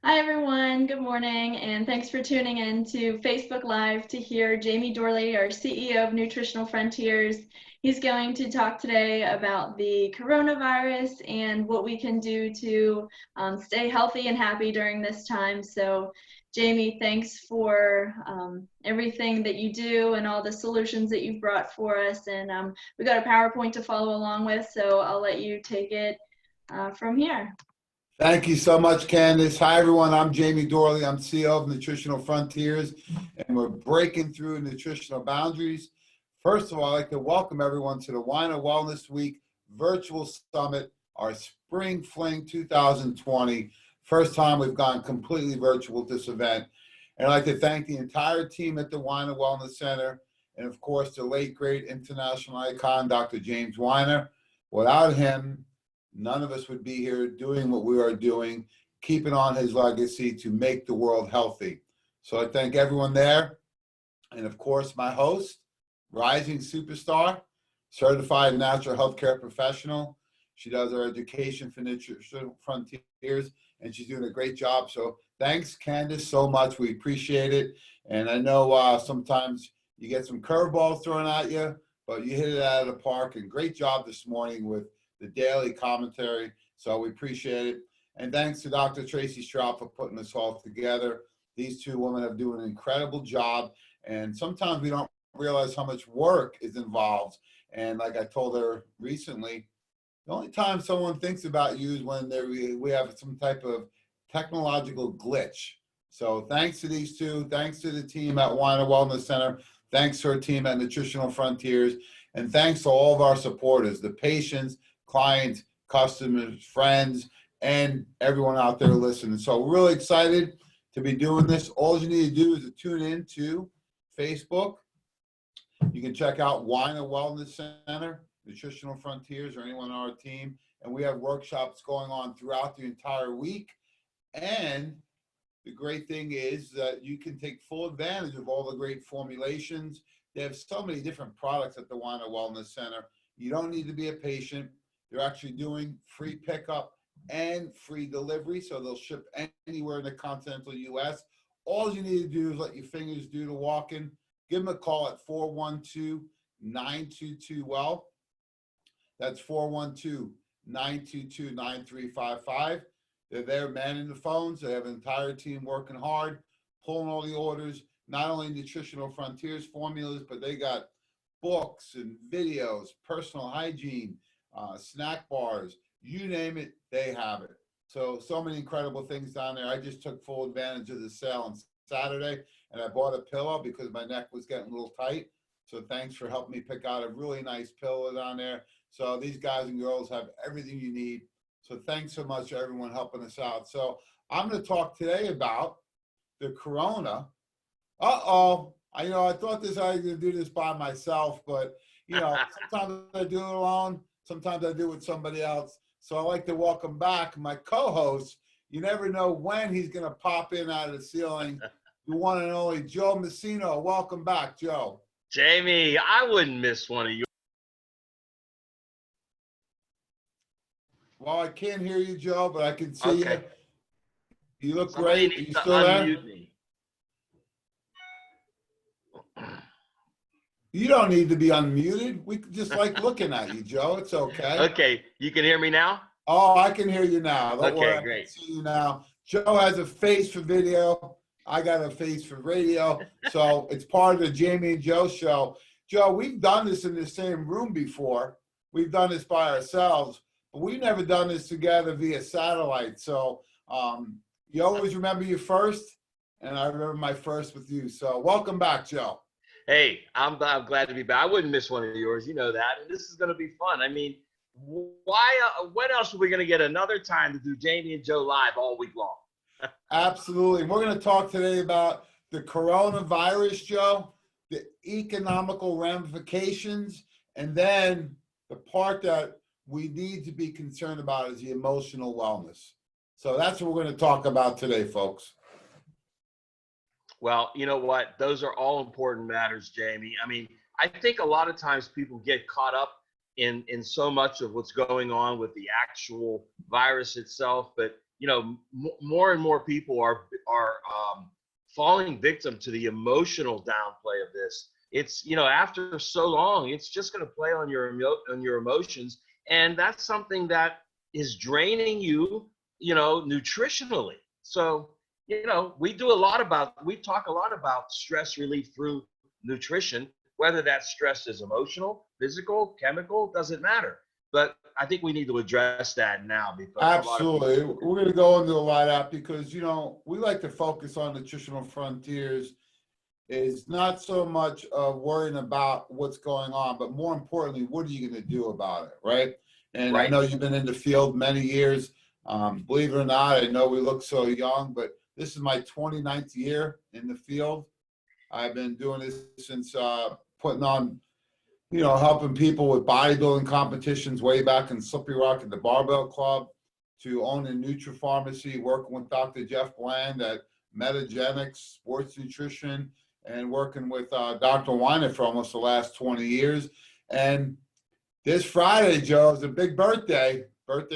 Hi, everyone. Good morning, and thanks for tuning in to Facebook Live to hear Jamie Dorley, our CEO of Nutritional Frontiers. He's going to talk today about the coronavirus and what we can do to stay healthy and happy during this time. So, Jamie, thanks for everything that you do and all the solutions that you've brought for us. And we got a PowerPoint to follow along with, so I'll let you take it from here. Thank you so much, Candace. Hi, everyone. I'm Jamie Dorley. I'm CEO of Nutritional Frontiers, and we're breaking through nutritional boundaries. First of all, I'd like to welcome everyone to the Wine and Wellness Week Virtual Summit, our Spring Fling 2020. First time we've gone completely virtual with this event. And I'd like to thank the entire team at the Wine and Wellness Center, and of course, the late, great international icon, Dr. James Weiner. Without him, none of us would be here doing what we are doing, keeping on his legacy to make the world healthy. So I thank everyone there. And of course, my host, rising superstar, certified natural healthcare professional. She does our education for Nutritional Frontiers, and she's doing a great job. So thanks, Candace, so much. We appreciate it. And I know sometimes you get some curveballs thrown at you, but you hit it out of the park. And great job this morning with the daily commentary, so we appreciate it. And thanks to Dr. Tracy Stroud for putting this all together. These two women have done an incredible job, and sometimes we don't realize how much work is involved. And like I told her recently, the only time someone thinks about you is when we have some type of technological glitch. So thanks to these two, thanks to the team at Wine and Wellness Center, thanks to our team at Nutritional Frontiers, and thanks to all of our supporters, the patients, clients, customers, friends, and everyone out there listening. So we're really excited to be doing this. All you need to do is to tune in to Facebook. You can check out Wine and Wellness Center, Nutritional Frontiers, or anyone on our team. And we have workshops going on throughout the entire week. And the great thing is that you can take full advantage of all the great formulations. They have so many different products at the Wine and Wellness Center. You don't need to be a patient. They're actually doing free pickup and free delivery, so they'll ship anywhere in the continental U.S. All you need to do is let your fingers do the walking. Give them a call at 412-922-WELL. That's 412-922-9355. They're there manning the phones. They have an entire team working hard, pulling all the orders, not only Nutritional Frontiers formulas, but they got books and videos, personal hygiene, snack bars, you name it, they have it. So many incredible things down there. I just took full advantage of the sale on Saturday, and I bought a pillow because my neck was getting a little tight. So thanks for helping me pick out a really nice pillow down there. So these guys and girls have everything you need. So thanks so much to everyone helping us out. So I'm going to talk today about the corona. I thought I was going to do this by myself, but sometimes I do it alone. Sometimes I do it with somebody else. So I'd like to welcome back my co-host. You never know when he's going to pop in out of the ceiling. The one and only Joe Messino. Welcome back, Joe. Jamie, I wouldn't miss one of you. Well, I can't hear you, Joe, but I can see you. You look Somebody great. Are you needs to still there? unmute me. You don't need to be unmuted. We just like looking at you, Joe. It's okay. Okay, you can hear me now? Oh, I can hear you now. Don't worry, Okay, great. I can see you now. Joe has a face for video. I got a face for radio. So it's part of the Jamie and Joe show. Joe, we've done this in the same room before. We've done this by ourselves, but we've never done this together via satellite. So you always remember your first, and I remember my first with you. So welcome back, Joe. Hey, I'm glad to be back. I wouldn't miss one of yours. You know that. And this is going to be fun. I mean, when else are we going to get another time to do Jamie and Joe live all week long? Absolutely. We're going to talk today about the coronavirus, Joe, the economical ramifications, and then the part that we need to be concerned about is the emotional wellness. So that's what we're going to talk about today, folks. Well, you know what? Those are all important matters, Jamie. I mean, I think a lot of times people get caught up in so much of what's going on with the actual virus itself, but more and more people are falling victim to the emotional downplay of this. It's, after so long, it's just going to play on your emotions, and that's something that is draining you, nutritionally. So, we talk a lot about stress relief through nutrition, whether that stress is emotional, physical, chemical, doesn't matter. But I think we need to address that now, because absolutely, we're going to go into a lot of that, because we like to focus on Nutritional Frontiers is not so much worrying about what's going on, but more importantly, what are you going to do about it, right? And Right. I know you've been in the field many years. Believe it or not, I know we look so young, but this is my 29th year in the field. I've been doing this since putting on, helping people with bodybuilding competitions way back in Slippery Rock at the Barbell Club, to owning Nutri-Pharmacy, working with Dr. Jeff Bland at Metagenics, Sports Nutrition, and working with Dr. Weiner for almost the last 20 years. And this Friday, Joe, is a big birthday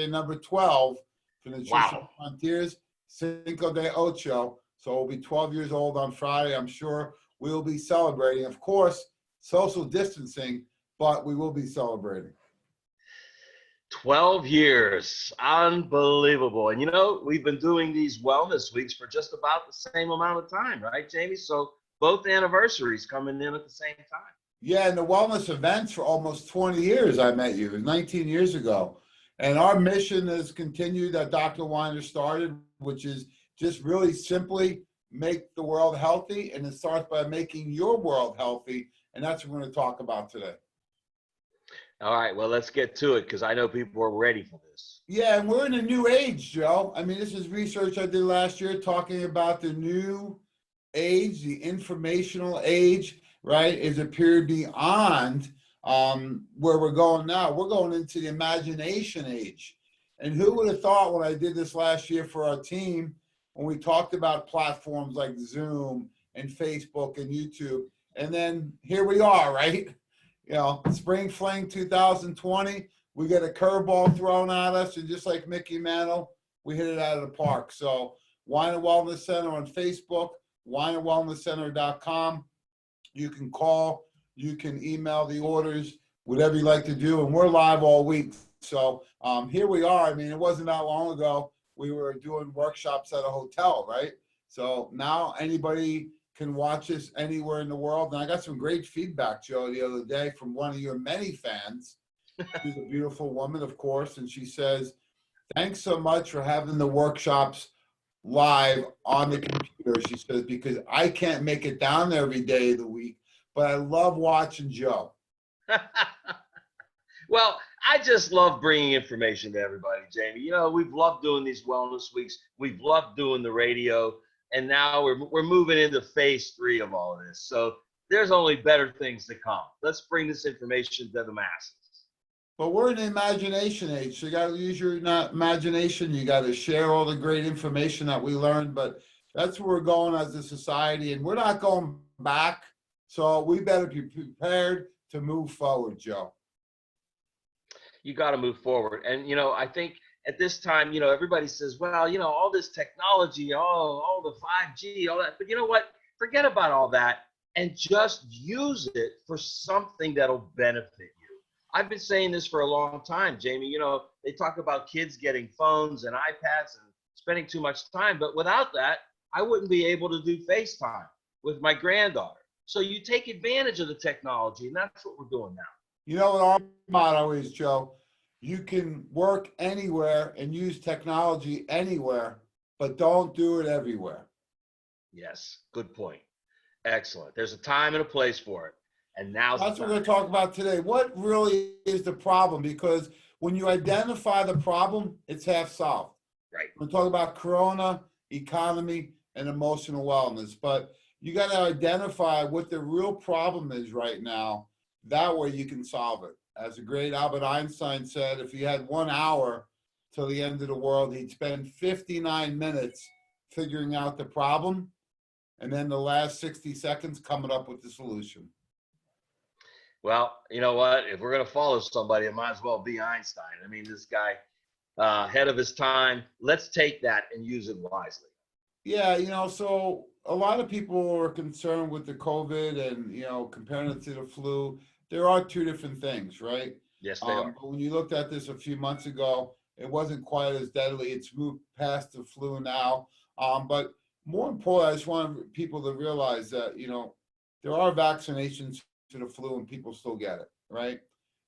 number 12 for the Nutritional Frontiers, Cinco de Ocho. So we'll be 12 years old on Friday. I'm sure we'll be celebrating. Of course, social distancing, but we will be celebrating. 12 years, unbelievable. And we've been doing these wellness weeks for just about the same amount of time, right, Jamie? So both anniversaries coming in at the same time. Yeah, and the wellness events for almost 20 years. I met you. It was 19 years ago. And our mission has continued that Dr. Weiner started, which is just really simply make the world healthy. And it starts by making your world healthy. And that's what we're going to talk about today. All right, well, let's get to it, because I know people are ready for this. Yeah, and we're in a new age, Joe. I mean, this is research I did last year talking about the new age, the informational age, right, is a period beyond where we're going now. We're going into the imagination age. And who would have thought, when I did this last year for our team, when we talked about platforms like Zoom and Facebook and YouTube, and then here we are, right? Spring fling 2020, we get a curveball thrown at us, and just like Mickey Mantle, we hit it out of the park. So Weiner Wellness Center on Facebook, weinerwellnesscenter.com. You can call, you can email the orders, whatever you like to do, and we're live all week. So here we are. I mean, it wasn't that long ago we were doing workshops at a hotel, right? So now anybody can watch us anywhere in the world. And I got some great feedback, Joe, the other day from one of your many fans. She's a beautiful woman, of course, and she says, thanks so much for having the workshops live on the computer. She says, because I can't make it down there every day of the week, but I love watching Joe. Well, I just love bringing information to everybody, Jamie. We've loved doing these wellness weeks. We've loved doing the radio. And now we're moving into phase 3 of all of this. So there's only better things to come. Let's bring this information to the masses. But we're in the imagination age. So you got to use your imagination. You got to share all the great information that we learned. But that's where we're going as a society. And we're not going back. So we better be prepared to move forward, Joe. You got to move forward. And, I think at this time, everybody says, well, all this technology, all the 5G, all that. But you know what? Forget about all that and just use it for something that'll benefit you. I've been saying this for a long time, Jamie. They talk about kids getting phones and iPads and spending too much time. But without that, I wouldn't be able to do FaceTime with my granddaughter. So you take advantage of the technology, and that's what we're doing now. You know what our motto is, Joe? You can work anywhere and use technology anywhere, but don't do it everywhere. Yes, good point. Excellent. There's a time and a place for it. And now that's what we're going to talk about today. What really is the problem? Because when you identify the problem, it's half solved. Right. We're talking about corona, economy, and emotional wellness. But you got to identify what the real problem is right now. That way you can solve it. As the great Albert Einstein said, if he had 1 hour till the end of the world, he'd spend 59 minutes figuring out the problem, and then the last 60 seconds coming up with the solution. Well, you know what? If we're going to follow somebody, it might as well be Einstein. I mean, this guy, ahead of his time. Let's take that and use it wisely. Yeah, so a lot of people are concerned with the COVID and, comparing it to the flu. There are two different things, right? Yes, they are. But when you looked at this a few months ago, it wasn't quite as deadly. It's moved past the flu now. But more important, I just want people to realize that, there are vaccinations to the flu and people still get it, right?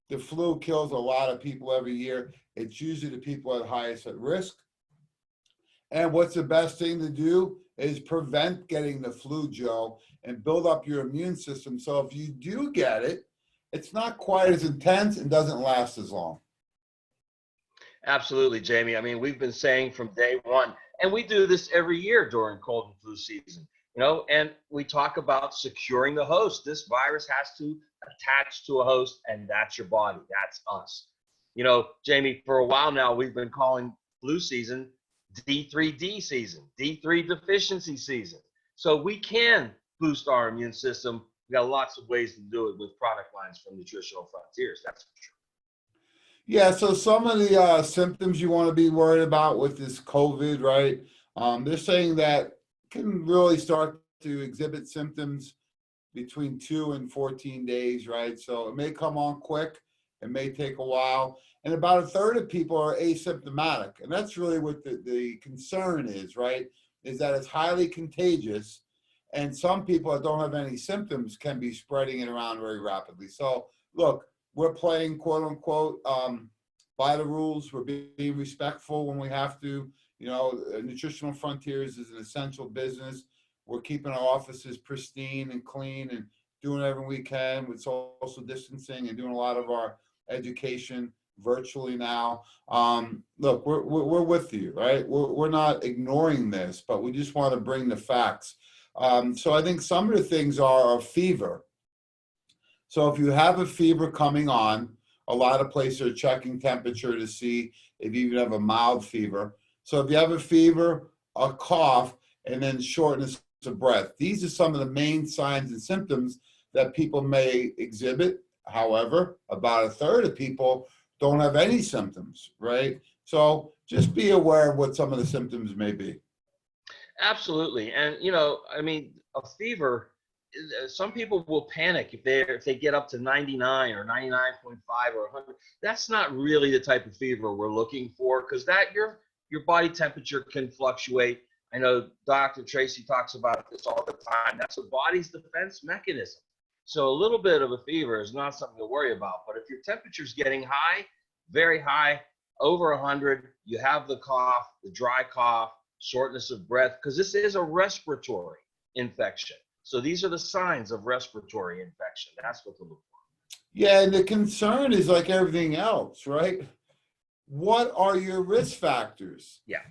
The flu kills a lot of people every year. It's usually the people at highest at risk. And what's the best thing to do is prevent getting the flu, Joe, and build up your immune system. So if you do get it, it's not quite as intense and doesn't last as long. Absolutely, Jamie. I mean, we've been saying from day one, and we do this every year during cold and flu season, and we talk about securing the host. This virus has to attach to a host, and that's your body. That's us. Jamie, for a while now, we've been calling flu season D3D season, D3 deficiency season. So we can boost our immune system. We got lots of ways to do it with product lines from Nutritional Frontiers. That's for sure. Yeah, so some of the symptoms you want to be worried about with this COVID, right? They're saying that can really start to exhibit symptoms between 2 and 14 days, right? So it may come on quick, it may take a while, and about a third of people are asymptomatic, and that's really what the concern is, right? Is that it's highly contagious, and some people that don't have any symptoms can be spreading it around very rapidly. So look, we're playing quote unquote by the rules. We're being respectful when we have to. Nutritional Frontiers is an essential business. We're keeping our offices pristine and clean and doing everything we can with social distancing and doing a lot of our education virtually now. Look, we're with you, right? We're not ignoring this, but we just want to bring the facts. So I think some of the things are a fever. So if you have a fever coming on, a lot of places are checking temperature to see if you even have a mild fever. So if you have a fever, a cough, and then shortness of breath, these are some of the main signs and symptoms that people may exhibit. However, about a third of people don't have any symptoms, right? So just be aware of what some of the symptoms may be. Absolutely. And, a fever, some people will panic if they get up to 99 or 99.5 or 100. That's not really the type of fever we're looking for, because that your body temperature can fluctuate. I know Dr. Tracy talks about this all the time. That's the body's defense mechanism. So a little bit of a fever is not something to worry about. But if your temperature's getting high, very high, over 100, you have the cough, the dry cough, shortness of breath, because this is a respiratory infection. So these are the signs of respiratory infection. That's what to look for. Yeah, and the concern is like everything else, right? What are your risk factors? Yeah.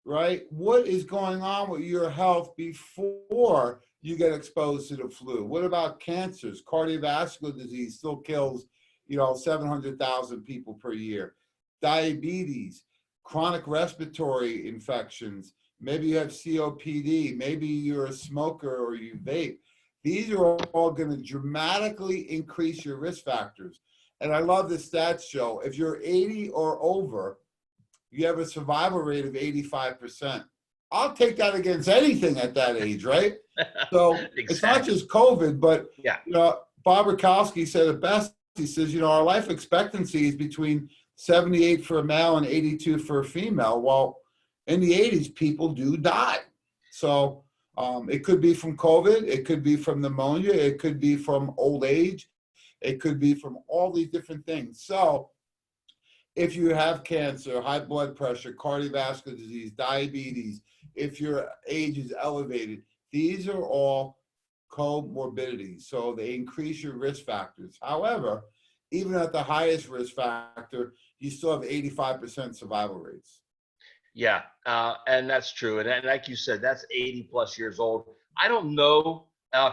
Right? What is going on with your health before you get exposed to the flu? What about cancers? Cardiovascular disease still kills, 700,000 people per year. Diabetes, chronic respiratory infections. Maybe you have COPD. Maybe you're a smoker or you vape. These are all going to dramatically increase your risk factors. And I love the stats show. If you're 80 or over, you have a survival rate of 85%. I'll take that against anything at that age, right? So exactly. It's not just COVID, but yeah. Bob Rakowski said it best. He says, our life expectancy is between 78 for a male and 82 for a female. Well, in the 80s, people do die. So it could be from COVID. It could be from pneumonia. It could be from old age. It could be from all these different things. So if you have cancer, high blood pressure, cardiovascular disease, diabetes, if your age is elevated, these are all comorbidities. So they increase your risk factors. However, even at the highest risk factor, you still have 85% survival rates. Yeah, and that's true. And like you said, that's 80 plus years old. I don't know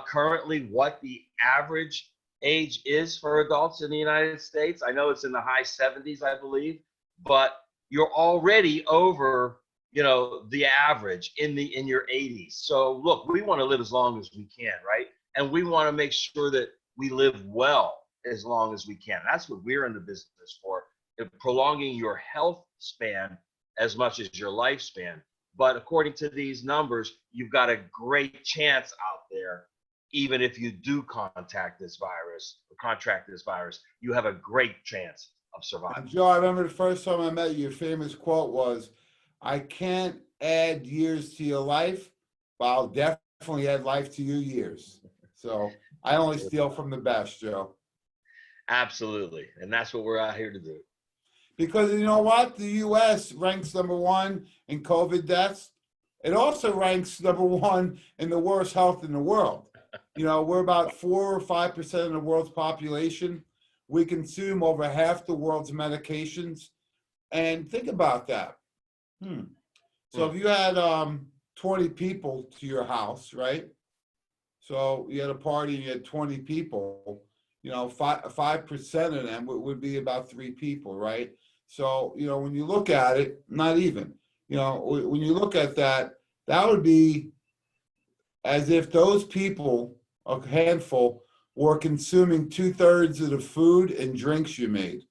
currently what the average age is for adults in the United States. I know it's in the high 70s, I believe, but you're already over, the average in your 80s. So look, we want to live as long as we can, right? And we want to make sure that we live well as long as we can. That's what we're in the business for, prolonging your health span as much as your lifespan. But according to these numbers, you've got a great chance out there. Even if you do contract this virus, you have a great chance of surviving. Joe, I remember the first time I met you, your famous quote was, "I can't add years to your life, but I'll definitely add life to your years." So I only steal from the best, Joe. Absolutely. And that's what we're out here to do. Because you know what? The U.S. ranks #1 in COVID deaths. It also ranks #1 in the worst health in the world. You know, we're about 4 or 5% of the world's population. We consume over half the world's medications. And think about that. So if you had 20 people to your house, right? So you had a party and you had 20 people, you know, 5% of them would be about 3 people, right? So, you know, when you look at it, not even, you know, when you look at that, that would be as if those people, a handful, were consuming 2/3 of the food and drinks you made.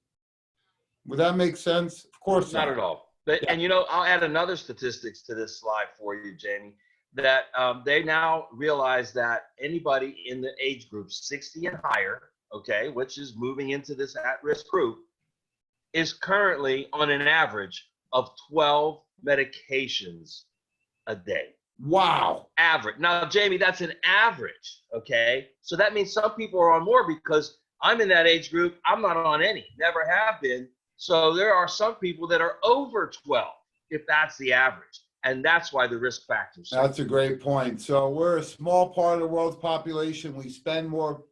Would that make sense? Of course Not not. at all. But, and you know, I'll add another statistics to this slide for you, Jamie, that they now realize that anybody in the age group 60 and higher, okay, which is moving into this at-risk group, is currently on an average of 12 medications a day. Wow. Average. Now, Jamie, that's an average, okay? So that means some people are on more because I'm in that age group. I'm not on any, never have been. So there are some people that are over 12, if that's the average. And that's why the risk factors. That's a great point. So we're a small part of the world's population. We spend more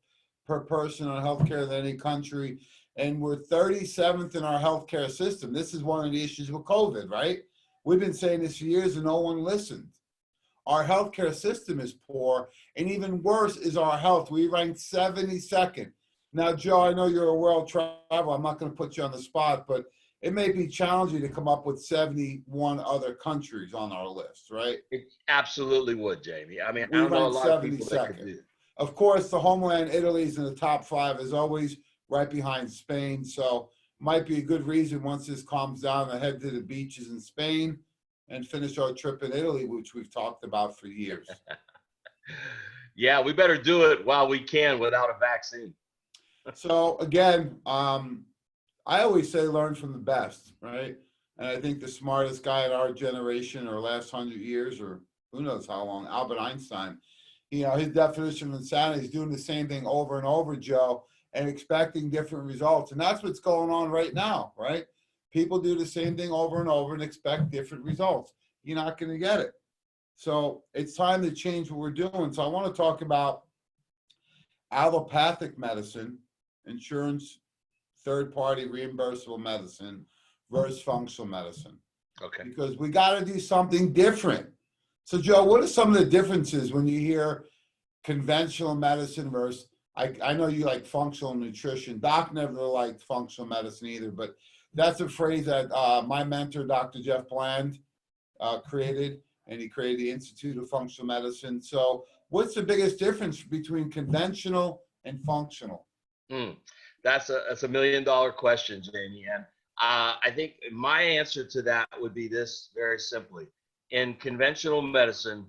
per person on healthcare than any country. And we're 37th in our healthcare system. This is one of the issues with COVID, right? We've been saying this for years and no one listened. Our healthcare system is poor, and even worse is our health. We rank 72nd. Now, Joe, I know you're a world traveler. I'm not going to put you on the spot, but it may be challenging to come up with 71 other countries on our list, right? It absolutely would, Jamie. I mean, We I don't know a rank lot of people that could 72nd. do it. Of course, the homeland, Italy's in the top 5, as always, right behind Spain. So might be a good reason once this calms down to head to the beaches in Spain and finish our trip in Italy, which we've talked about for years. Yeah, we better do it while we can without a vaccine. So again, I always say learn from the best, right? And I think the smartest guy in our generation or last 100 years, or who knows how long, Albert Einstein, you know, his definition of insanity is doing the same thing over and over, Joe, and expecting different results. And that's what's going on right now, right? People do the same thing over and over and expect different results. You're not going to get it. So it's time to change what we're doing. So I want to talk about allopathic medicine, insurance, third-party reimbursable medicine versus functional medicine. Okay. Because we got to do something different. So Joe, what are some of the differences when you hear conventional medicine versus, I know you like functional nutrition. Doc never liked functional medicine either, but that's a phrase that my mentor, Dr. Jeff Bland, created, and he created the Institute of Functional Medicine. So what's the biggest difference between conventional and functional? That's a $1 million question, Jamie. And I think my answer to that would be this very simply. In conventional medicine,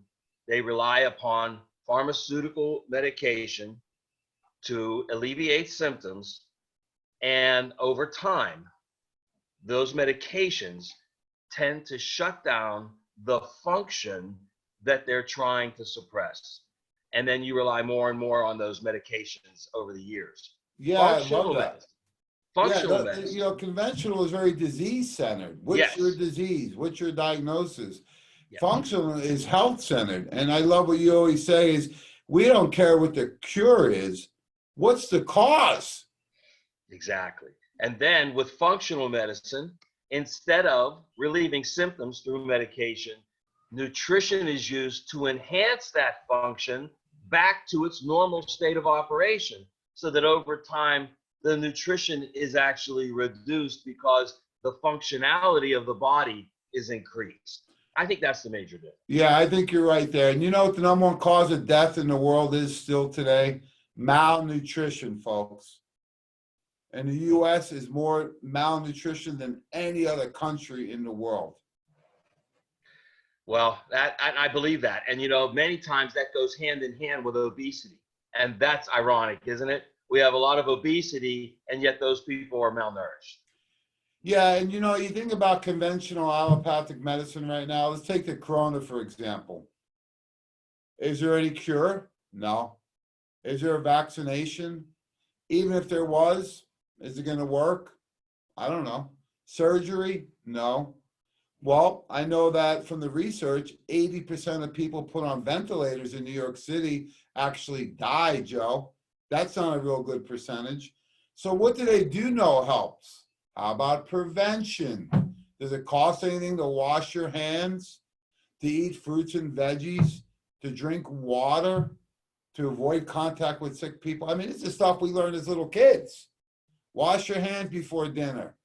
they rely upon pharmaceutical medication to alleviate symptoms. And over time, those medications tend to shut down the function that they're trying to suppress. And then you rely more and more on those medications over the years. Yeah, I love that. Functional medicine. You know, conventional is very disease-centered. What's your disease? What's your diagnosis? Yeah. Functional is health-centered. And I love what you always say is, we don't care what the cure is. What's the cause? Exactly. And then with functional medicine, instead of relieving symptoms through medication, nutrition is used to enhance that function back to its normal state of operation, so that over time, the nutrition is actually reduced because the functionality of the body is increased. I think that's the major difference. Yeah, I think you're right there. And you know what the #1 cause of death in the world is still today? Malnutrition, folks. And the US is more malnutrition than any other country in the world. Well, I believe that. And, many times that goes hand in hand with obesity. And that's ironic, isn't it? We have a lot of obesity, and yet those people are malnourished. Yeah, and you think about conventional allopathic medicine right now. Let's take the corona, for example. Is there any cure? No. Is there a vaccination? Even if there was, is it going to work? I don't know. Surgery? No. Well, I know that from the research, 80% of people put on ventilators in New York City actually die, Joe. That's not a real good percentage. So what do they do know helps? How about prevention? Does it cost anything to wash your hands, to eat fruits and veggies, to drink water, to avoid contact with sick people? I mean, this is stuff we learned as little kids. Wash your hands before dinner.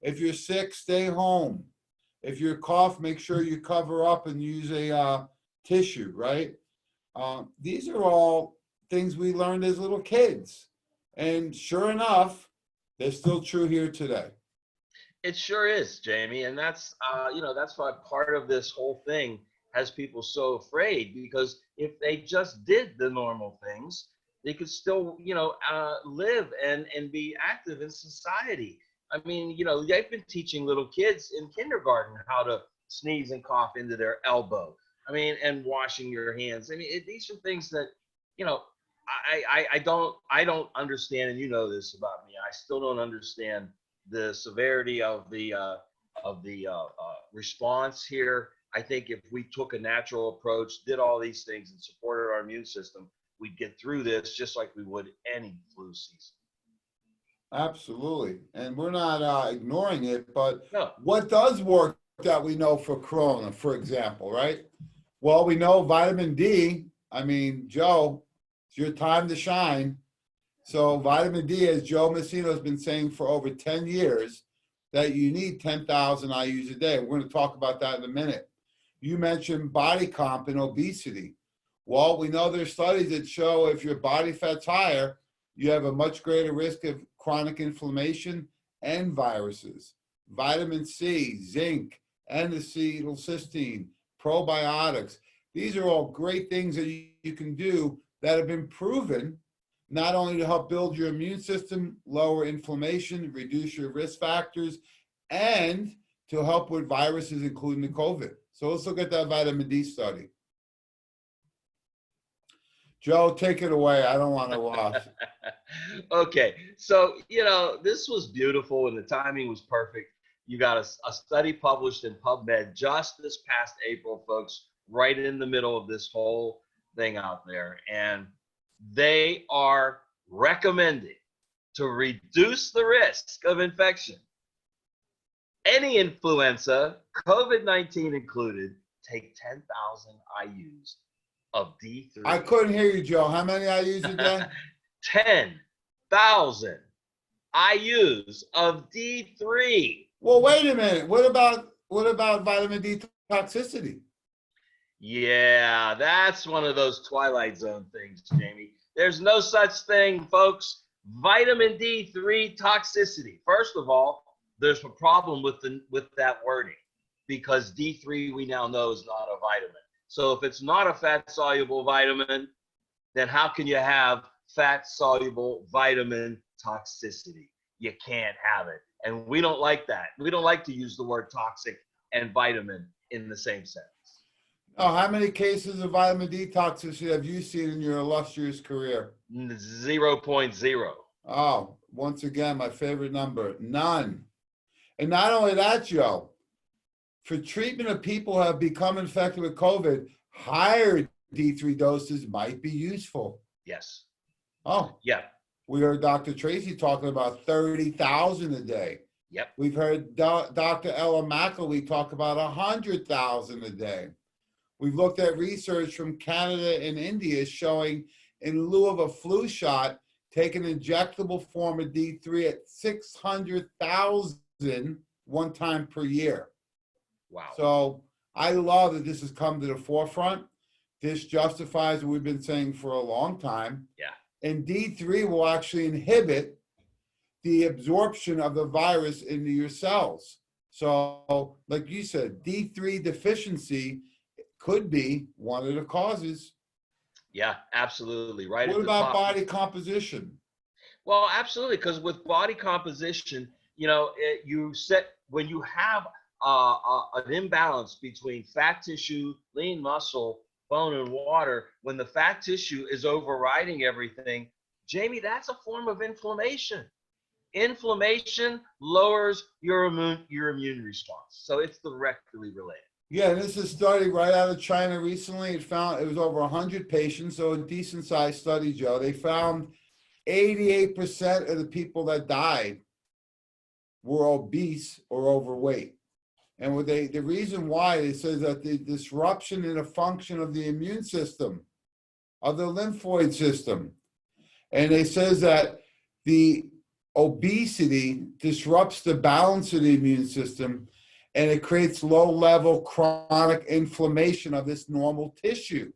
If you're sick, stay home. If you cough, make sure you cover up and use a tissue, right? These are all things we learned as little kids. And sure enough, they're still true here today. It sure is, Jamie. And that's, that's why part of this whole thing has people so afraid, because if they just did the normal things, they could still, live and be active in society. I mean, they've been teaching little kids in kindergarten how to sneeze and cough into their elbow. I mean, and washing your hands. I mean, these are things that, I don't understand, and you know this about me. I still don't understand the severity of the response here. I think if we took a natural approach, did all these things, and supported our immune system, we'd get through this just like we would any flu season. Absolutely. And we're not ignoring it, but No. What does work that we know for corona, for example, right? Well, we know vitamin D. I mean, Joe, it's your time to shine. So vitamin D, as Joe Messina has been saying for over 10 years, that you need 10,000 IUs a day. We're going to talk about that in a minute. You mentioned body comp and obesity. Well, we know there's studies that show if your body fat's higher, you have a much greater risk of chronic inflammation and viruses. Vitamin C, zinc, N-acetylcysteine, probiotics. These are all great things that you can do that have been proven not only to help build your immune system, lower inflammation, reduce your risk factors, and to help with viruses, including the COVID. So let's look at that vitamin D study. Joe, take it away. I don't want to Okay, so this was beautiful and the timing was perfect. You got a study published in PubMed just this past April, folks, right in the middle of this whole thing out there, and they are recommending to reduce the risk of infection, any influenza, COVID-19 included, take 10,000 IUs of D3. I couldn't hear you, Joe. How many IUs again? 10,000 IUs of D3. Well, wait a minute. What about vitamin D toxicity? Yeah, that's one of those Twilight Zone things, Jamie. There's no such thing, folks. Vitamin D3 toxicity. First of all, there's a problem with that wording, because D3 we now know is not a vitamin. So if it's not a fat-soluble vitamin, then how can you have fat-soluble vitamin toxicity? You can't have it. And we don't like that. We don't like to use the word toxic and vitamin in the same sentence. Oh, how many cases of vitamin D toxicity have you seen in your illustrious career? 0.0. Oh, once again, my favorite number, none. And not only that, Joe, for treatment of people who have become infected with COVID, higher D3 doses might be useful. Yes. Oh, yeah. We heard Dr. Tracy talking about 30,000 a day. Yep. We've heard Dr. Ella McElwee talk about 100,000 a day. We've looked at research from Canada and India showing in lieu of a flu shot, take an injectable form of D3 at 600,000 one time per year. Wow. So I love that this has come to the forefront. This justifies what we've been saying for a long time. Yeah. And D3 will actually inhibit the absorption of the virus into your cells. So, like you said, D3 deficiency could be one of the causes. Yeah, absolutely. Right What at the about top. body composition? Well, absolutely, because with body composition, when you have an imbalance between fat tissue, lean muscle, bone, and water, when the fat tissue is overriding everything, Jamie, that's a form of inflammation. Inflammation lowers your immune response, so it's directly related. Yeah, this is a study right out of China recently. It found it was over 100 patients, so a decent sized study, Joe. They found 88% of the people that died were obese or overweight. And the reason why, it says that the disruption in the function of the immune system, of the lymphoid system. And it says that the obesity disrupts the balance of the immune system, and it creates low-level chronic inflammation of this normal tissue.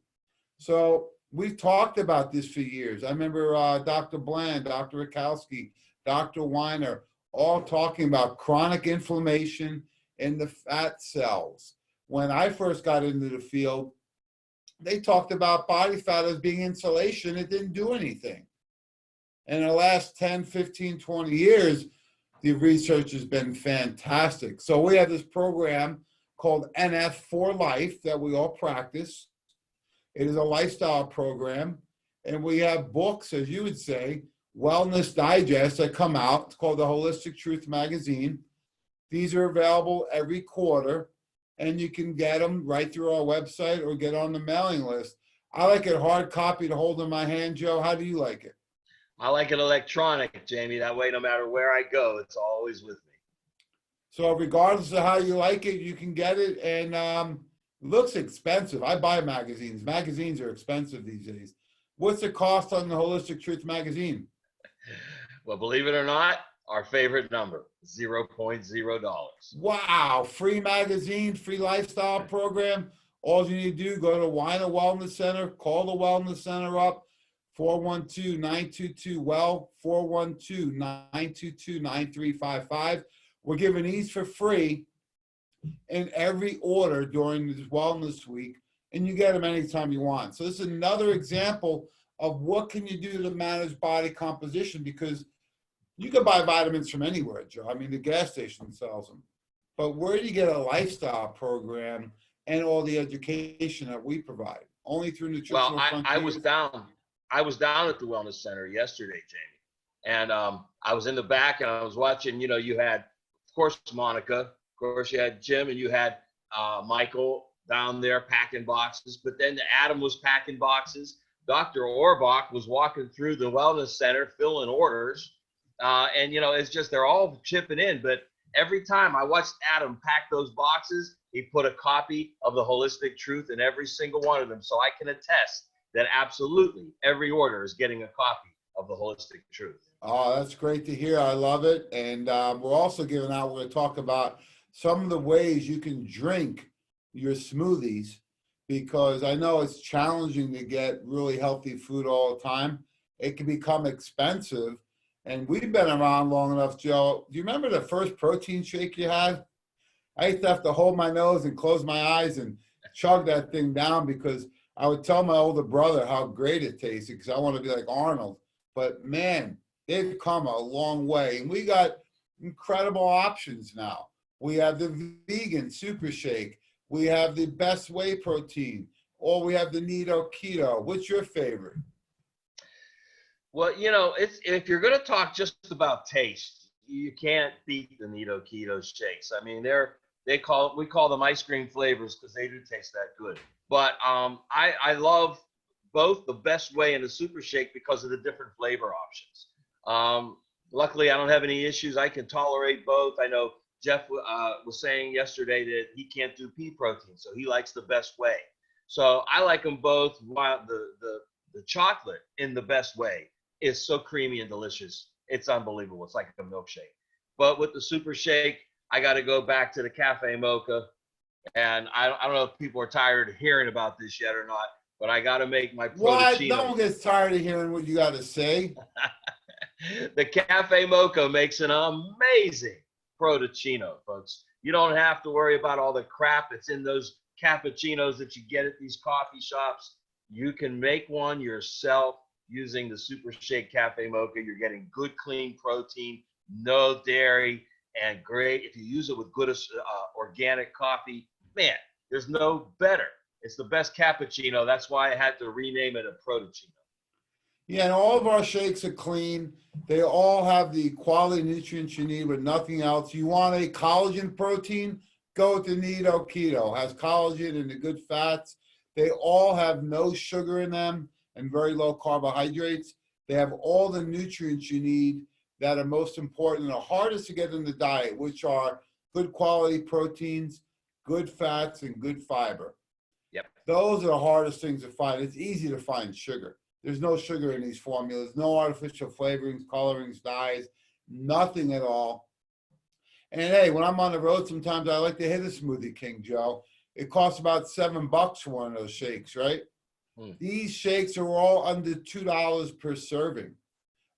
So we've talked about this for years. I remember Dr. Bland, Dr. Rakowski, Dr. Weiner, all talking about chronic inflammation in the fat cells. When I first got into the field, they talked about body fat as being insulation. It didn't do anything. In the last 10, 15, 20 years, the research has been fantastic. So we have this program called NF for Life that we all practice. It is a lifestyle program. And we have books, as you would say, wellness digests that come out. It's called the Holistic Truth Magazine. These are available every quarter, and you can get them right through our website or get on the mailing list. I like it hard copy to hold in my hand, Joe. How do you like it? I like it electronic, Jamie. That way, no matter where I go, it's always with me. So regardless of how you like it, you can get it. And it looks expensive. I buy magazines. Magazines are expensive these days. What's the cost on the Holistic Truth Magazine? Well, believe it or not, our favorite number, $0.0. Wow. Free magazine, free lifestyle program. All you need to do, go to Weiner Wellness Center, call the Wellness Center up, 412-922-WELL, 412-922-9355. We're giving these for free in every order during this Wellness Week, and you get them anytime you want. So this is another example of what can you do to manage body composition, because you can buy vitamins from anywhere, Joe. I mean, the gas station sells them. But where do you get a lifestyle program and all the education that we provide? Only through Nutritional Well, I was Frontiers. I was down at the Wellness Center yesterday, Jamie, and I was in the back and I was watching. You had, of course, Monica, of course, you had Jim, and you had Michael down there packing boxes. But then Adam was packing boxes. Dr. Orbach was walking through the Wellness Center filling orders, and it's just they're all chipping in. But every time I watched Adam pack those boxes, he put a copy of the Holistic Truth in every single one of them, so I can attest that absolutely every order is getting a copy of the Holistic Truth. Oh, that's great to hear. I love it. And we're also giving out, we're going to talk about some of the ways you can drink your smoothies, because I know it's challenging to get really healthy food all the time. It can become expensive. And we've been around long enough, Joe. Do you remember the first protein shake you had? I used to have to hold my nose and close my eyes and chug that thing down, because I would tell my older brother how great it tasted, because I want to be like Arnold. But man, they've come a long way. And we got incredible options now. We have the vegan super shake. We have the best whey protein. Or we have the Nido Keto. What's your favorite? Well, if you're going to talk just about taste, you can't beat the Nido Keto shakes. I mean, we call them ice cream flavors because they do taste that good. But I love both the best whey and the super shake because of the different flavor options. Luckily, I don't have any issues. I can tolerate both. I know Jeff was saying yesterday that he can't do pea protein, so he likes the best whey. So I like them both. While the chocolate in the best whey is so creamy and delicious, it's unbelievable. It's like a milkshake. But with the super shake, I got to go back to the cafe mocha. And I don't know if people are tired of hearing about this yet or not, but I got to make my What? protein. No one gets tired of hearing what you got to say. The Cafe Mocha makes an amazing Protocino, folks. You don't have to worry about all the crap that's in those cappuccinos that you get at these coffee shops. You can make one yourself using the Super Shake Cafe Mocha. You're getting good, clean protein, no dairy, and great. If you use it with good organic coffee, man, there's no better. It's the best cappuccino. That's why I had to rename it a Protocino. Yeah, and all of our shakes are clean. They all have the quality nutrients you need with nothing else. You want a collagen protein? Go with the Nido Keto. It has collagen and the good fats. They all have no sugar in them and very low carbohydrates. They have all the nutrients you need that are most important and are hardest to get in the diet, which are good quality proteins, good fats, and good fiber. Yep. Those are the hardest things to find. It's easy to find sugar. There's no sugar in these formulas, no artificial flavorings, colorings, dyes, nothing at all. And hey, when I'm on the road, sometimes I like to hit a Smoothie King, Joe. It costs about $7 for one of those shakes, right? These shakes are all under $2 per serving.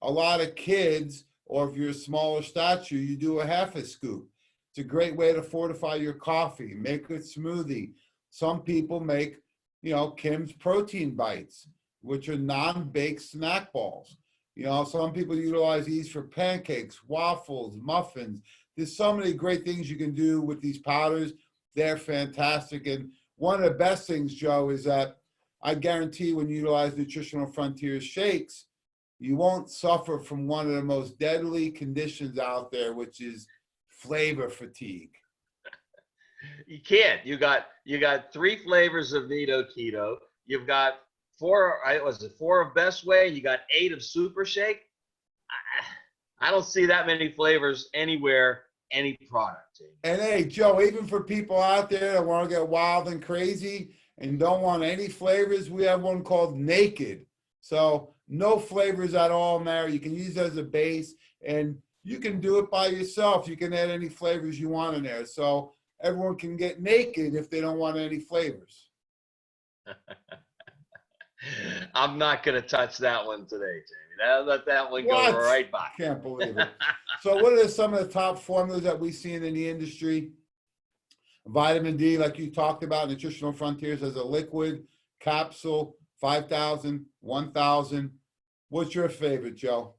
A lot of kids, or if you're a smaller stature, you do a half a scoop. It's a great way to fortify your coffee, make a smoothie. Some people make, Kim's protein bites, which are non-baked snack balls. Some people utilize these for pancakes, waffles, muffins. There's so many great things you can do with these powders. They're fantastic. And one of the best things, Joe, is that I guarantee when you utilize Nutritional Frontiers shakes, you won't suffer from one of the most deadly conditions out there, which is flavor fatigue. You can't. You got 3 flavors of Nido Keto. You've got 4 of Best Way? You got 8 of Super Shake. I don't see that many flavors anywhere, any product. And hey, Joe, even for people out there that want to get wild and crazy and don't want any flavors, we have one called Naked. So no flavors at all, Mary. You can use it as a base, and you can do it by yourself. You can add any flavors you want in there. So everyone can get naked if they don't want any flavors. I'm not going to touch that one today, Jamie. Let that one go right by. Can't believe it. So what are some of the top formulas that we see in the industry? Vitamin D, like you talked about, Nutritional Frontiers as a liquid, capsule, 5,000, 1,000. What's your favorite, Joe?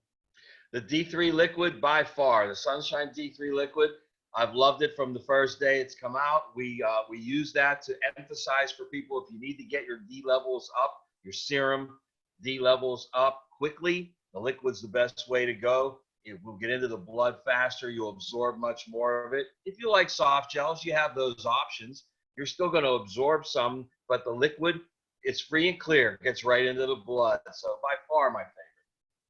The D3 liquid by far, the Sunshine D3 liquid. I've loved it from the first day it's come out. We use that to emphasize for people if you need to get your D levels up, your serum D levels up quickly, the liquid's the best way to go. It will get into the blood faster. You'll absorb much more of it. If you like soft gels, you have those options. You're still going to absorb some, but the liquid, it's free and clear. It gets right into the blood. So by far my favorite.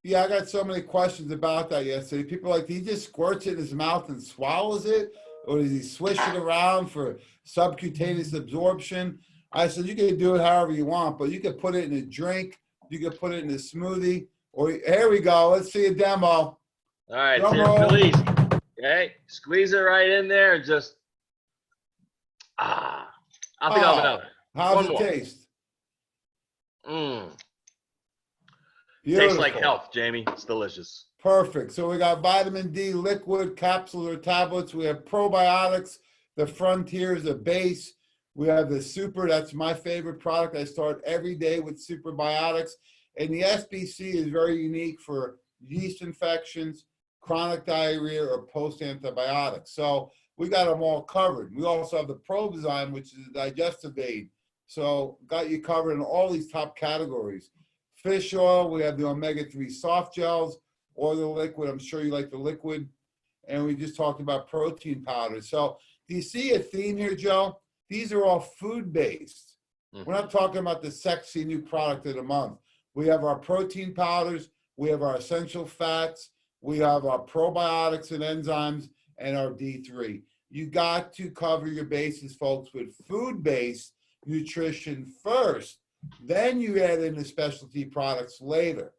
Yeah, I got so many questions about that yesterday. People are like, he just squirts it in his mouth and swallows it? Or does he swish it around for subcutaneous absorption? I said, you can do it however you want, but you can put it in a drink. You can put it in a smoothie. Or here we go. Let's see a demo. All right, please. Okay, squeeze it right in there and just, I think I'll have another. How's it taste? Tastes like health, Jamie. It's delicious. Perfect. So we got vitamin D, liquid, capsules or tablets. We have probiotics. The Frontiers, the base. We have the Super. That's my favorite product. I start every day with Superbiotics. And the SBC is very unique for yeast infections, chronic diarrhea, or post-antibiotics. So we got them all covered. We also have the Probizyme, which is a digestive aid. So got you covered in all these top categories. Fish oil, we have the omega-3 soft gels or the liquid. I'm sure you like the liquid. And we just talked about protein powders. So do you see a theme here, Joe? These are all food-based. We're not talking about the sexy new product of the month. We have our protein powders. We have our essential fats. We have our probiotics and enzymes and our D3. You got to cover your bases, folks, with food-based nutrition first. Then you add in the specialty products later.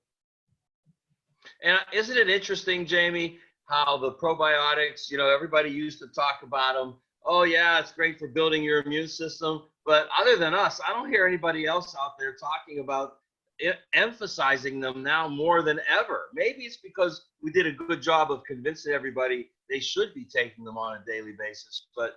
And isn't it interesting, Jamie, how the probiotics, everybody used to talk about them. Oh, yeah, it's great for building your immune system. But other than us, I don't hear anybody else out there talking about emphasizing them now more than ever. Maybe it's because we did a good job of convincing everybody they should be taking them on a daily basis. But,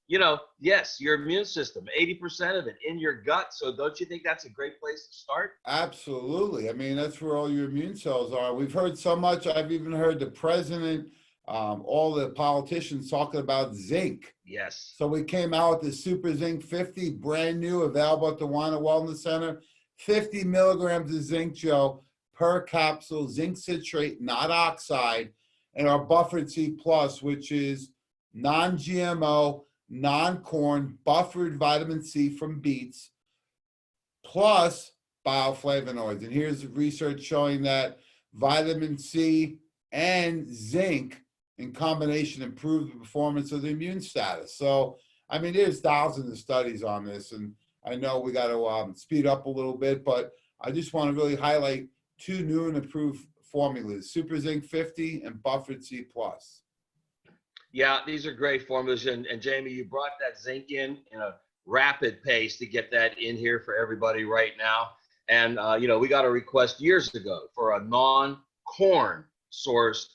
you know, yes, your immune system, 80% of it in your gut. So don't you think that's a great place to start? Absolutely. I mean, that's where all your immune cells are. We've heard so much. I've even heard the president, all the politicians talking about zinc. Yes. So we came out with the Super Zinc 50, brand new, available at the Wine and Wellness Center. 50 milligrams of zinc, Joe, per capsule, zinc citrate, not oxide, and our Buffered C Plus, which is non-GMO, non-corn, buffered vitamin C from beets, plus bioflavonoids. And here's research showing that vitamin C and zinc in combination improve the performance of the immune status. So, I mean, there's thousands of studies on this, and I know we got to speed up a little bit, but I just want to really highlight two new and improved formulas, Super Zinc 50 and Buffered C Plus. Yeah, these are great formulas. And Jamie, you brought that zinc in a rapid pace to get that in here for everybody right now. And, you know, we got a request years ago for a non-corn sourced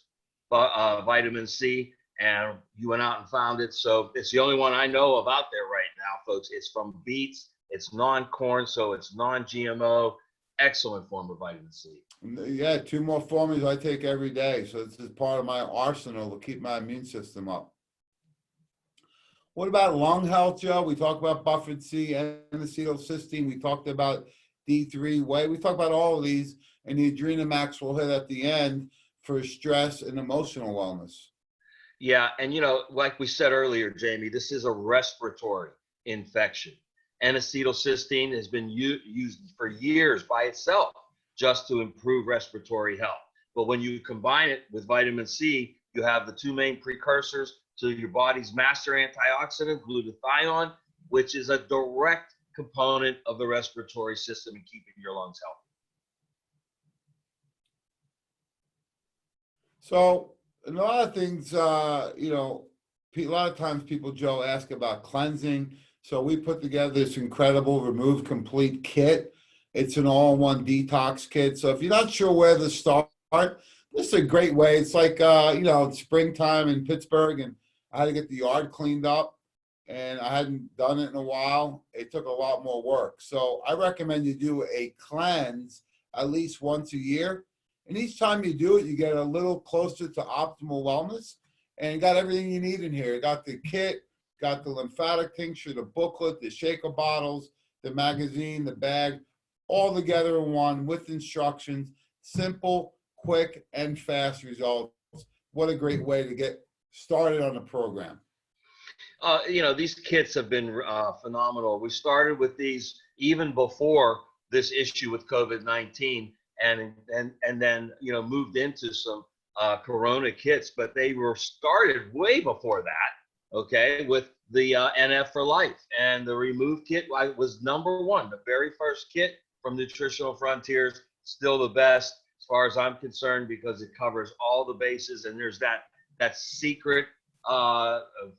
vitamin C, and you went out and found it. So it's the only one I know of out there right now, folks. It's from beets. It's non-corn, so it's non-GMO. Excellent form of vitamin C. Yeah, two more formulas I take every day. So this is part of my arsenal to keep my immune system up. What about lung health, Joe? We talked about Buffered C and acetylcysteine. We talked about D3 whey. We talked about all of these, and the Adrenamax will hit at the end for stress and emotional wellness. Yeah, and you know, like we said earlier, Jamie, this is a respiratory infection. And acetylcysteine has been used for years by itself just to improve respiratory health. But when you combine it with vitamin C, you have the two main precursors to your body's master antioxidant, glutathione, which is a direct component of the respiratory system in keeping your lungs healthy. So a lot of things, you know, a lot of times people, Joe, ask about cleansing. So we put together this incredible Remove Complete kit. It's an all-in-one detox kit. So if you're not sure where to start, this is a great way. It's like, you know, it's springtime in Pittsburgh, and I had to get the yard cleaned up, and I hadn't done it in a while. It took a lot more work. So I recommend you do a cleanse at least once a year. And each time you do it, you get a little closer to optimal wellness. And you got everything you need in here. You got the kit, got the lymphatic tincture, the booklet, the shaker bottles, the magazine, the bag, all together in one with instructions. Simple, quick, and fast results. What a great way to get started on the program. You know, these kits have been phenomenal. We started with these even before this issue with COVID-19. And then, you know, moved into some Corona kits, but they were started way before that, okay, with the NF for Life. And the Remove kit was #1, the very first kit from Nutritional Frontiers, still the best as far as I'm concerned, because it covers all the bases, and there's that secret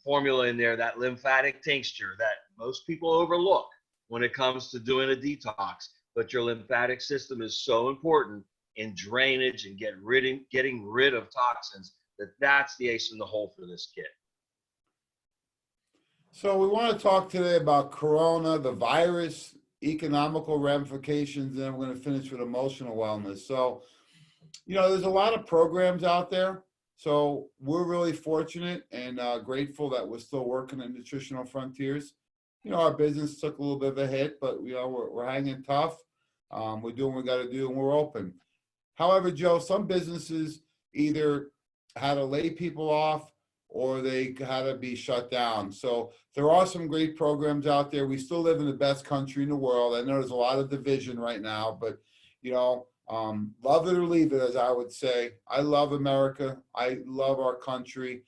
formula in there, that lymphatic tincture that most people overlook when it comes to doing a detox. But your lymphatic system is so important in drainage and getting rid of toxins that's the ace in the hole for this kit. So we want to talk today about Corona, the virus, economical ramifications, and then we're going to finish with emotional wellness. So, you know, there's a lot of programs out there. So we're really fortunate and grateful that we're still working at Nutritional Frontiers. You know, our business took a little bit of a hit, but, you know, we're hanging tough. We're doing what we got to do, and we're open. However, Joe, some businesses either had to lay people off or they had to be shut down. So there are some great programs out there. We still live in the best country in the world. I know there's a lot of division right now, but, you know, love it or leave it, as I would say. I love America. I love our country.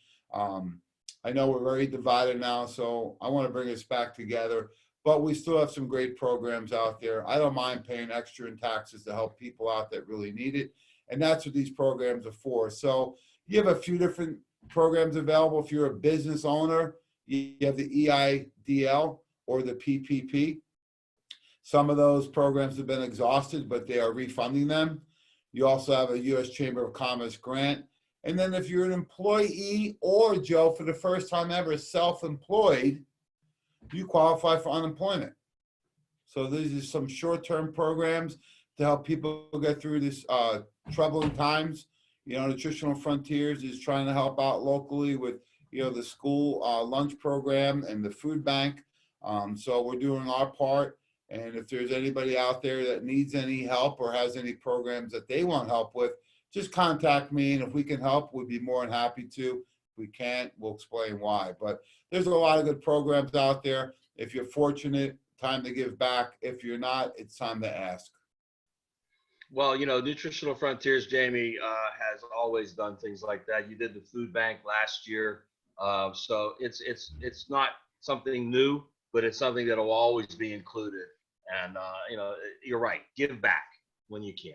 I know we're very divided now, so I want to bring us back together. But we still have some great programs out there. I don't mind paying extra in taxes to help people out that really need it. And that's what these programs are for. So you have a few different programs available. If you're a business owner, you have the EIDL or the PPP. Some of those programs have been exhausted, but they are refunding them. You also have a U.S. Chamber of Commerce grant. And then if you're an employee or, Joe, for the first time ever, self-employed, you qualify for unemployment. So these are some short-term programs to help people get through this troubling times. You know, Nutritional Frontiers is trying to help out locally with, you know, the school lunch program and the food bank. So we're doing our part. And if there's anybody out there that needs any help or has any programs that they want help with, just contact me. And if we can help, we'd be more than happy to. If we can't, we'll explain why. But there's a lot of good programs out there. If you're fortunate, time to give back. If you're not, it's time to ask. Well, you know, Nutritional Frontiers, Jamie, has always done things like that. You did the food bank last year. So it's not something new, but it's something that will always be included. And, you know, you're right. Give back when you can.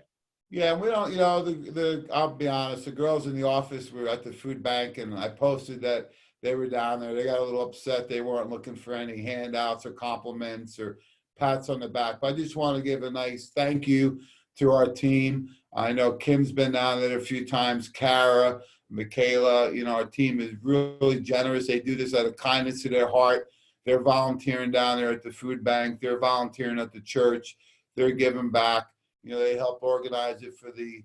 Yeah, and we don't, you know, I'll be honest, the girls in the office were at the food bank, and I posted that they were down there. They got a little upset. They weren't looking for any handouts or compliments or pats on the back. But I just want to give a nice thank you to our team. I know Kim's been down there a few times, Kara, Michaela, you know, our team is really generous. They do this out of kindness to their heart. They're volunteering down there at the food bank. They're volunteering at the church. They're giving back. You know, they help organize it for the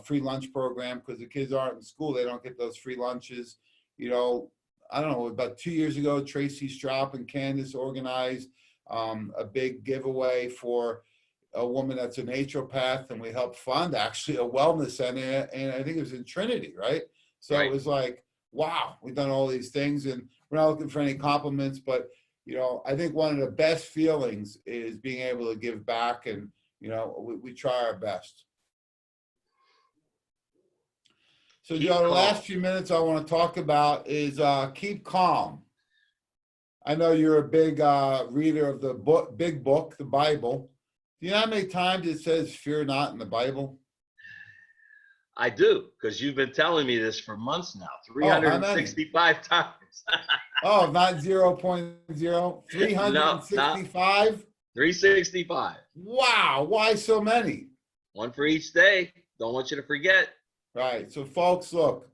free lunch program because the kids aren't in school. They don't get those free lunches. You know, I don't know, about 2 years ago, Tracy Straup and Candace organized a big giveaway for a woman that's a naturopath, and we helped fund actually a wellness center, and I think it was in Trinity, right? So Right. It was like, wow, we've done all these things, and we're not looking for any compliments, but you know, I think one of the best feelings is being able to give back, and you know, we try our best. So Keep Joe, the calm. last few minutes I want to talk about is keep calm. I know you're a big reader of the big book, the Bible. Do you know how many times it says fear not in the Bible? I do, because you've been telling me this for months now, Oh, how many? 365 times. Oh, not 0.0, No, 365? 365. Wow, why so many? One for each day. Don't want you to forget. Right, so folks, look,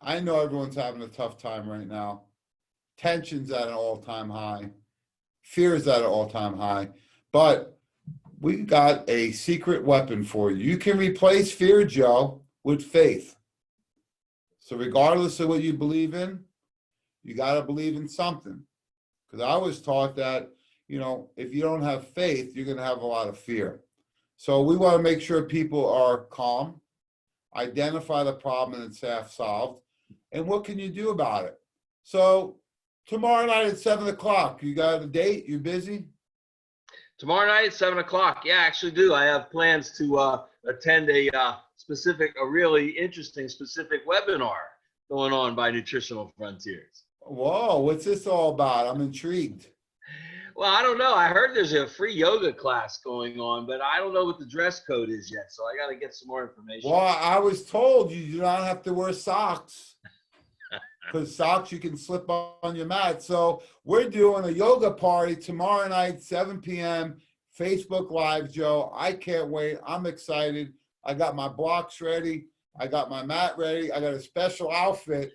I know everyone's having a tough time right now. Tension's at an all-time high. Fear's at an all-time high. But we got a secret weapon for you. You can replace fear, Joe, with faith. So regardless of what you believe in, you got to believe in something. Because I was taught that, you know, if you don't have faith, you're going to have a lot of fear. So we want to make sure people are calm, identify the problem and it's half solved, and what can you do about it? So tomorrow night at 7 o'clock, you got a date? You busy? Tomorrow night at 7 o'clock. Yeah, I actually do. I have plans to attend a really interesting specific webinar going on by Nutritional Frontiers. Whoa, what's this all about? I'm intrigued. Well, I don't know. I heard there's a free yoga class going on, but I don't know what the dress code is yet. So I got to get some more information. Well, I was told you do not have to wear socks because socks you can slip on your mat. So we're doing a yoga party tomorrow night, 7 p.m. Facebook Live, Joe. I can't wait. I'm excited. I got my blocks ready. I got my mat ready. I got a special outfit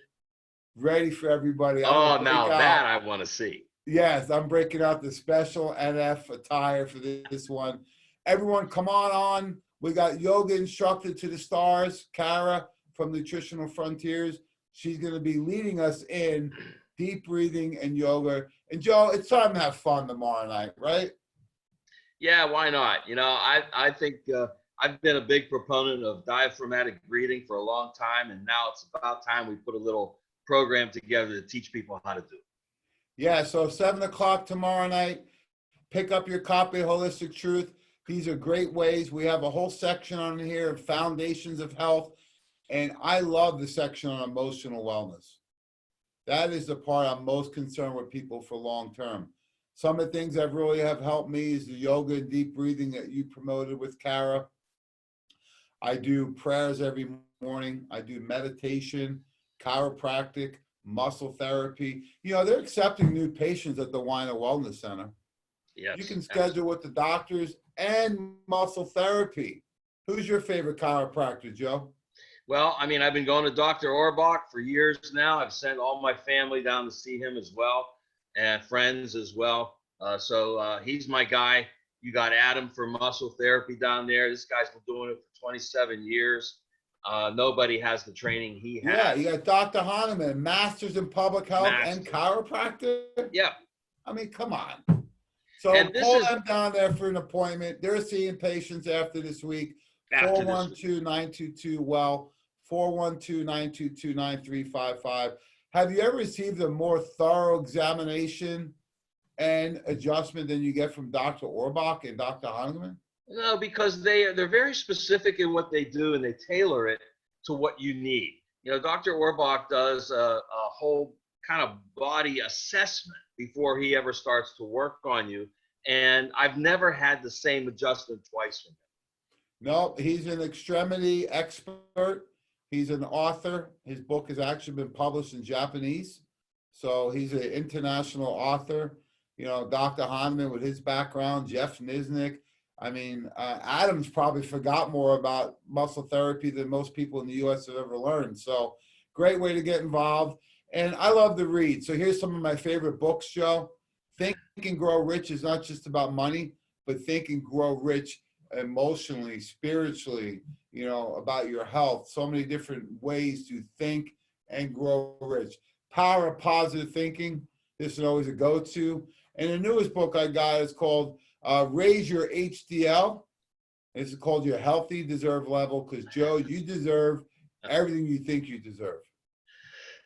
ready for everybody. Oh, now that I want to see. Yes, I'm breaking out the special NF attire for this one. Everyone, come on. We got yoga instructor to the stars, Kara from Nutritional Frontiers. She's going to be leading us in deep breathing and yoga. And Joe, it's time to have fun tomorrow night, right? Yeah, why not? You know, I think I've been a big proponent of diaphragmatic breathing for a long time, and now it's about time we put a little program together to teach people how to do it. Yeah, so 7 o'clock tomorrow night, pick up your copy of Holistic Truth. These are great ways. We have a whole section on here of foundations of health, and I love the section on emotional wellness. That is the part I'm most concerned with people for long term. Some of the things that really have helped me is the yoga and deep breathing that you promoted with Kara. I do prayers every morning. I do meditation, chiropractic, muscle therapy. You know, they're accepting new patients at the Wellness Center. Yes. You can schedule with the doctors and muscle therapy. Who's your favorite chiropractor, Joe? Well, I mean, I've been going to Dr. Orbach for years now. I've sent all my family down to see him as well, and friends as well. So he's my guy. You got Adam for muscle therapy down there. This guy's been doing it for 27 years. Nobody has the training he has. Yeah, you got Dr. Hahnemann, Masters in Public Health and chiropractor. Yeah. I mean, come on. So call them down there for an appointment. They're seeing patients after this week. 412-922-WELL, 412-922-9355. Have you ever received a more thorough examination and adjustment than you get from Dr. Orbach and Dr. Hahnemann? No, because they're very specific in what they do, and they tailor it to what you need. You know, Dr. Orbach does a whole kind of body assessment before he ever starts to work on you, and I've never had the same adjustment twice from him. No, he's an extremity expert. He's an author. His book has actually been published in Japanese. So he's an international author. You know, Dr. Hahnemann with his background, Jeff Nisnik. I mean, Adam's probably forgot more about muscle therapy than most people in the U.S. have ever learned. So great way to get involved. And I love to read. So here's some of my favorite books, Joe. Think and Grow Rich is not just about money, but Think and Grow Rich emotionally, spiritually, you know, about your health. So many different ways to think and grow rich. Power of Positive Thinking. This is always a go-to. And the newest book I got is called Raise Your HDL. It's called Your Healthy Deserve Level, because Joe, you deserve everything you think you deserve.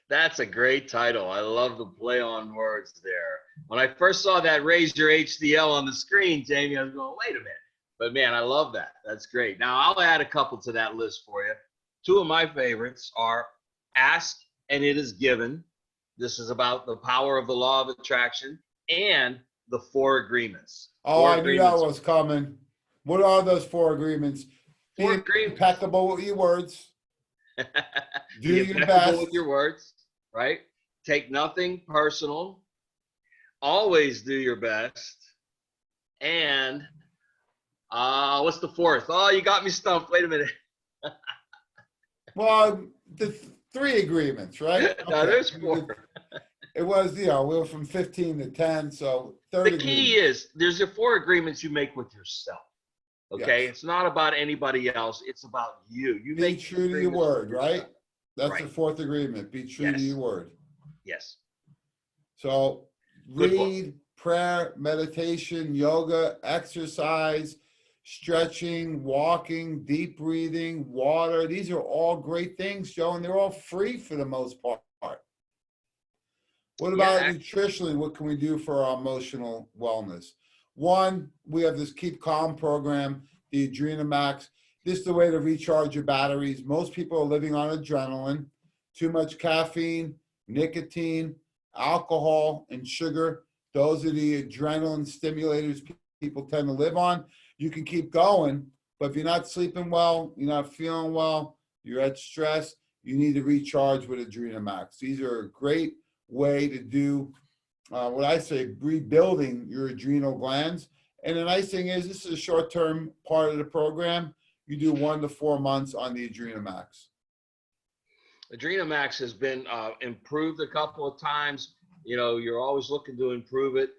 That's a great title. I love the play on words there. When I first saw that Raise Your HDL on the screen, Jamie, I was going, wait a minute. But man, I love that. That's great. Now I'll add a couple to that list for you. Two of my favorites are Ask and It Is Given. This is about the power of the law of attraction, and the 4 agreements. Oh, I knew that was coming. What are those 4 agreements? 4 Be agreements. impeccable with your words. Do Be your impeccable best with your words, right? Take nothing personal. Always do your best. And what's the 4th? Oh, you got me stumped. Wait a minute. Well, the 3 agreements, right? No, there's 4. It was, you know, we were from 15 to 10, so 30. The key is there's your 4 agreements you make with yourself. Okay, Yes. It's not about anybody else. It's about you. You Be make true to your word, right? That's right. the 4th agreement. Be true to your word. Yes. So read, prayer, meditation, yoga, exercise, stretching, walking, deep breathing, water. These are all great things, Joe, and they're all free for the most part. What about nutritionally? What can we do for our emotional wellness? One, we have this Keep Calm program, the Adrenamax. This is the way to recharge your batteries. Most people are living on adrenaline, too much caffeine, nicotine, alcohol, and sugar. Those are the adrenaline stimulators people tend to live on. You can keep going, but if you're not sleeping well, you're not feeling well, you're at stress, you need to recharge with Adrenamax. These are a great way to do what I say, rebuilding your adrenal glands. And the nice thing is, this is a short-term part of the program. You do 1 to 4 months on the Adrenamax. Adrenamax has been improved a couple of times. You know, you're always looking to improve it,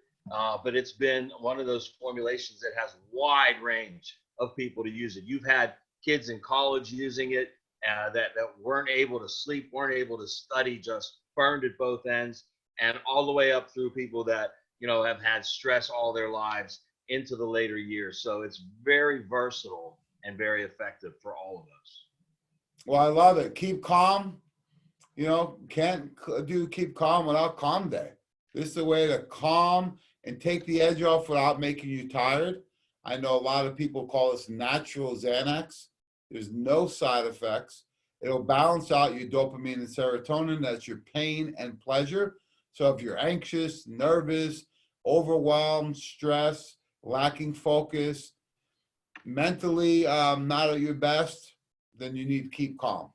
but it's been one of those formulations that has wide range of people to use it. You've had kids in college using it that weren't able to sleep, weren't able to study, just burned at both ends, and all the way up through people that, you know, have had stress all their lives into the later years. So it's very versatile and very effective for all of us. Well, I love it. Keep calm. You know, can't do Keep Calm without Calm Day. This is a way to calm and take the edge off without making you tired. I know a lot of people call this natural Xanax. There's no side effects. It'll balance out your dopamine and serotonin. That's your pain and pleasure. So if you're anxious, nervous, overwhelmed, stressed, lacking focus, mentally not at your best, then you need to keep calm.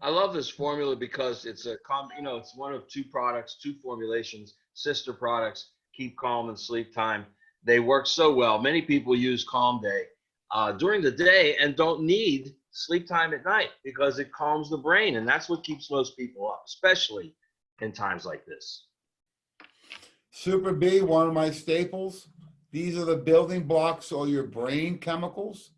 I love this formula because it's it's one of 2 products, 2 formulations, sister products. Keep Calm and Sleep Time. They work so well. Many people use Calm Day during the day and don't need sleep time at night because it calms the brain. And that's what keeps most people up, especially in times like this. Super B, one of my staples. These are the building blocks of your brain chemicals.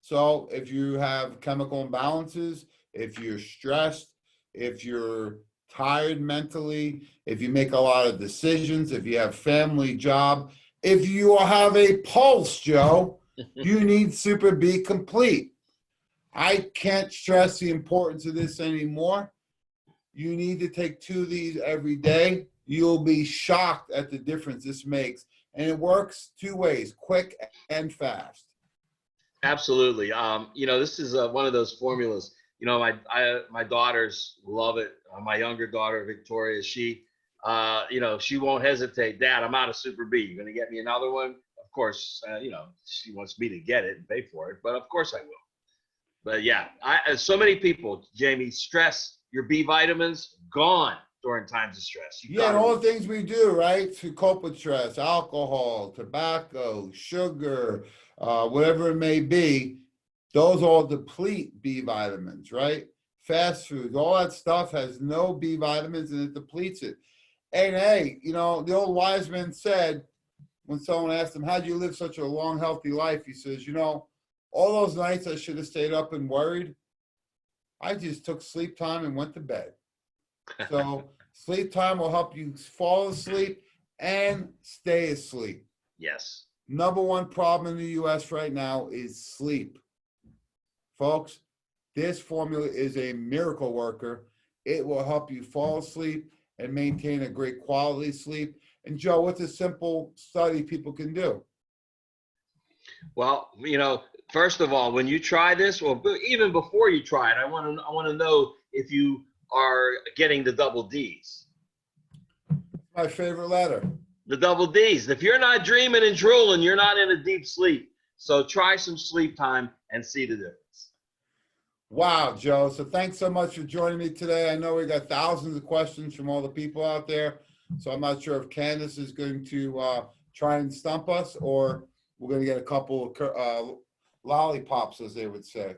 So if you have chemical imbalances, if you're stressed, if you're tired mentally, if you make a lot of decisions, if you have family, job, if you have a pulse, Joe, you need Super B Complete. I can't stress the importance of this anymore. You need to take 2 of these every day. You'll be shocked at the difference this makes. And it works 2 ways, quick and fast. Absolutely. This is one of those formulas. My daughters love it. My younger daughter, Victoria, she won't hesitate. Dad, I'm out of Super B. You're going to get me another one? Of course, she wants me to get it and pay for it, but of course I will. But yeah, so many people, Jamie, stress, your B vitamins, gone during times of stress. And all the things we do, right, to cope with stress, alcohol, tobacco, sugar, whatever it may be, those all deplete B vitamins, right? Fast foods, all that stuff has no B vitamins and it depletes it. And hey, the old wise man said, when someone asked him, how'd you live such a long, healthy life? He says, all those nights I should have stayed up and worried, I just took sleep time and went to bed. So sleep time will help you fall asleep and stay asleep. Yes. Number 1 problem in the U.S. right now is sleep. Folks, this formula is a miracle worker. It will help you fall asleep and maintain a great quality sleep. And Joe, what's a simple study people can do? Well, first of all, when you try this, or even before you try it, I want to know if you are getting the double D's. My favorite letter. The double D's. If you're not dreaming and drooling, you're not in a deep sleep. So try some sleep time and see the difference. Wow, Joe. So thanks so much for joining me today. I know we got thousands of questions from all the people out there. So I'm not sure if Candace is going to try and stump us, or we're going to get a couple of lollipops, as they would say.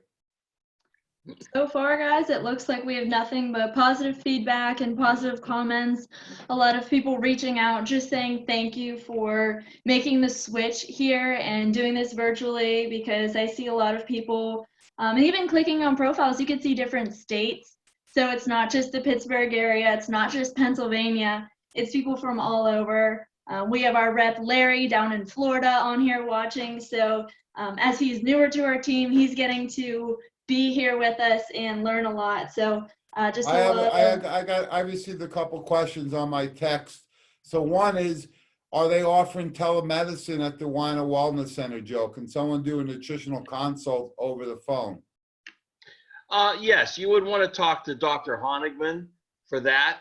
So far, guys, it looks like we have nothing but positive feedback and positive comments. A lot of people reaching out, just saying thank you for making the switch here and doing this virtually, because I see a lot of people, and even clicking on profiles, you can see different states. So it's not just the Pittsburgh area, it's not just Pennsylvania, it's people from all over. We have our rep Larry down in Florida on here watching. So as he's newer to our team, he's getting to be here with us and learn a lot. So just I received a couple questions on my text. So one is, are they offering telemedicine at the Winer Wellness Center, Joe? Can someone do a nutritional consult over the phone? Yes, you would want to talk to Dr. Honigman for that.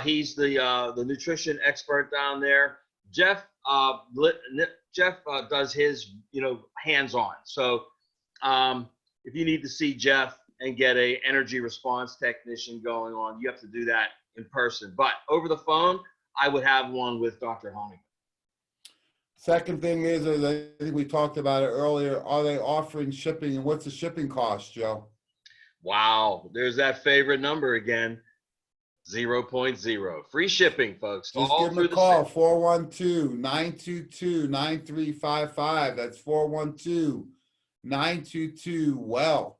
He's the nutrition expert down there. Jeff does his hands-on. So if you need to see Jeff and get a energy response technician going on, you have to do that in person. But over the phone, I would have one with Dr. Honigman. Second thing is, I think we talked about it earlier, are they offering shipping, and what's the shipping cost, Joe? Wow, there's that favorite number again, 0.0. Free shipping, folks. Just give them a call, 412-922-9355. That's 412-922-WELL.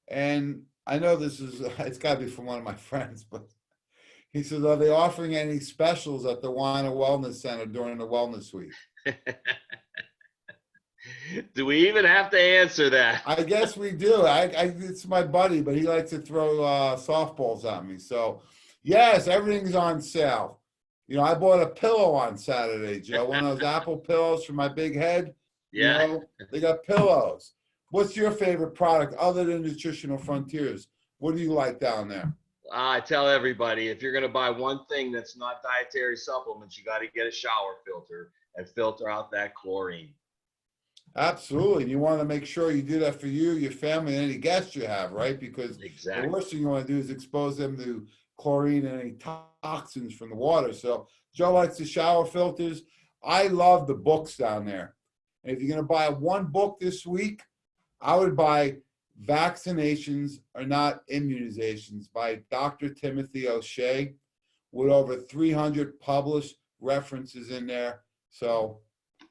And I know this is, it's got to be from one of my friends, but he says, are they offering any specials at the Winer Wellness Center during the Wellness Week? Do we even have to answer that? I guess we do. It's my buddy, but he likes to throw softballs at me. So, yes, everything's on sale. I bought a pillow on Saturday, Joe. One of those Apple pillows for my big head. Yeah. They got pillows. What's your favorite product other than Nutritional Frontiers? What do you like down there? I tell everybody, if you're going to buy one thing that's not dietary supplements, you got to get a shower filter and filter out that chlorine. Absolutely. You want to make sure you do that for you, your family, and any guests you have, right? Because the worst thing you want to do is expose them to chlorine and any toxins from the water. So Joe likes the shower filters. I love the books down there. And if you're going to buy one book this week, I would buy Vaccinations Are Not Immunizations by Dr. Timothy O'Shea, with over 300 published references in there. So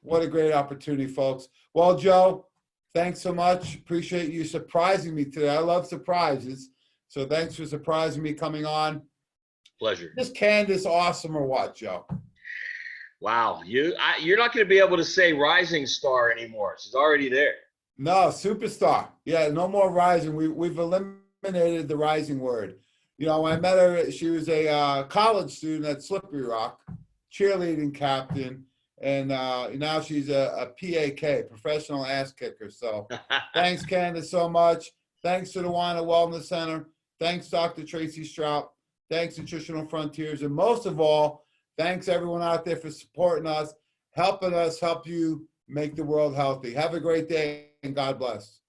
what a great opportunity, folks. Well, Joe, thanks so much. Appreciate you surprising me today. I love surprises. So thanks for surprising me coming on. Pleasure. Is Candace awesome or what, Joe? Wow, you're not going to be able to say rising star anymore. She's already there. No, superstar. Yeah, no more rising. We've eliminated the rising word. You know, when I met her, she was a college student at Slippery Rock, cheerleading captain, and now she's a PAK, professional ass kicker. So thanks, Candace, so much. Thanks to the Wine and Wellness Center. Thanks, Dr. Tracy Strout. Thanks, Nutritional Frontiers. And most of all, thanks everyone out there for supporting us, helping us help you make the world healthy. Have a great day and God bless.